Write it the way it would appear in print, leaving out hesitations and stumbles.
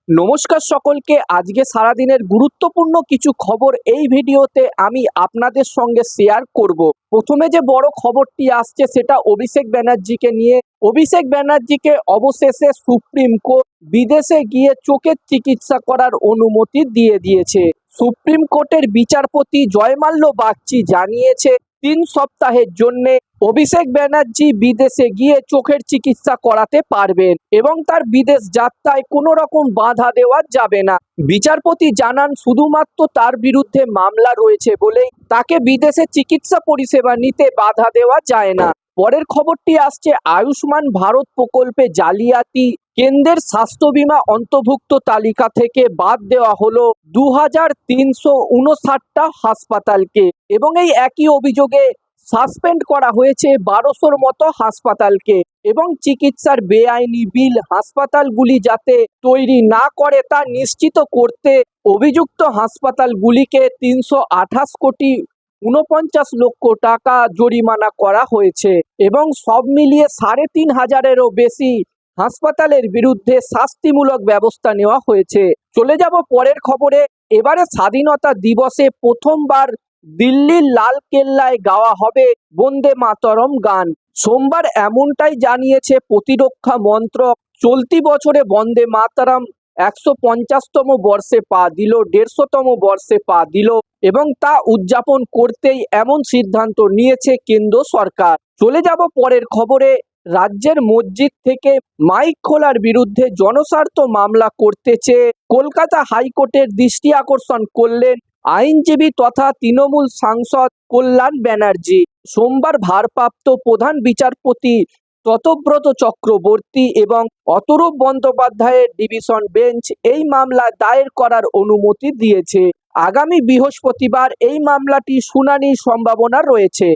নমস্কার সকলকে। আজকে সারাদিনের গুরুত্বপূর্ণ কিছু খবর এই ভিডিওতে আমি আপনাদের সঙ্গে শেয়ার করব। প্রথমে যে বড় খবরটি আসছে সেটা অভিষেক ব্যানার্জিকে নিয়ে। অভিষেক ব্যানার্জিকে অবশেষে সুপ্রিম কোর্ট বিদেশে গিয়ে চোখের চিকিৎসা করার অনুমতি দিয়ে দিয়েছে। সুপ্রিম কোর্টের বিচারপতি জয়মাল্য বাগচি জানিয়েছে 3 সপ্তাহের জন্য অভিষেক ব্যানার্জি বিদেশে গিয়ে চোখের চিকিৎসা করাতে পারবেন এবং তার বিদেশ যাত্রায় কোনো রকম বাধা দেওয়া যাবে না। বিচারপতি জানান শুধুমাত্র তার বিরুদ্ধে মামলা রয়েছে বলেই তাকে বিদেশে চিকিৎসা পরিষেবা নিতে বাধা দেওয়া যায় না। পরের খবরটি আসছে আয়ুষ্মান ভারত প্রকল্পে জালিয়াতি, কেন্দ্রের স্বাস্থ্য বীমা অন্তর্ভুক্ত তালিকা থেকে বাদ দেওয়া হলো 2359টা হাসপাতালকে এবং এই একই অভিযোগে সাসপেন্ড করা হয়েছে 1200-র মতো হাসপাতালকে এবং চিকিৎসার বেআইনি বিল হাসপাতালগুলি যাতে তৈরি না করে তা নিশ্চিত করতে অভিযুক্ত হাসপাতালগুলিকে 328 কোটি 49 লক্ষ টাকা জরিমানা করা হয়েছে এবং সব মিলিয়ে 3500-এরও বেশি হাসপাতালের বিরুদ্ধে শাস্তিমূলক ব্যবস্থা নেওয়া হয়েছে। চলে যাব পরের খবরে। এবারে স্বাধীনতা দিবসে প্রথমবার দিল্লির লাল কেল্লায় গাওয়া হবে বন্দে মাতরম গান। সোমবার এমনটাই জানিয়েছে প্রতিরক্ষা মন্ত্রক। চলতি বছরে বন্দে মাতরম 150তম বর্ষে পা দিল, 150তম বর্ষে পা দিল এবং তা উদযাপন করতেই এমন সিদ্ধান্ত নিয়েছে কেন্দ্র সরকার। চলে যাব পরের খবরে। রাজ্যের মসজিদ থেকে মাইক খোলার বিরুদ্ধে জনস্বার্থ মামলা করতে চেয়ে কলকাতা হাইকোর্টের দৃষ্টি আকর্ষণ করলেন আইনজীবী তথা তৃণমূল সাংসদ কল্যাণ ব্যানার্জি। সোমবার ভারপ্রাপ্ত প্রধান বিচারপতি ততব্রত চক্রবর্তী এবং অতরূপ বন্দ্যোপাধ্যায়ের ডিভিশন বেঞ্চ এই মামলা দায়ের করার অনুমতি দিয়েছে। আগামী বৃহস্পতিবার এই মামলাটি শুনানির সম্ভাবনা রয়েছে।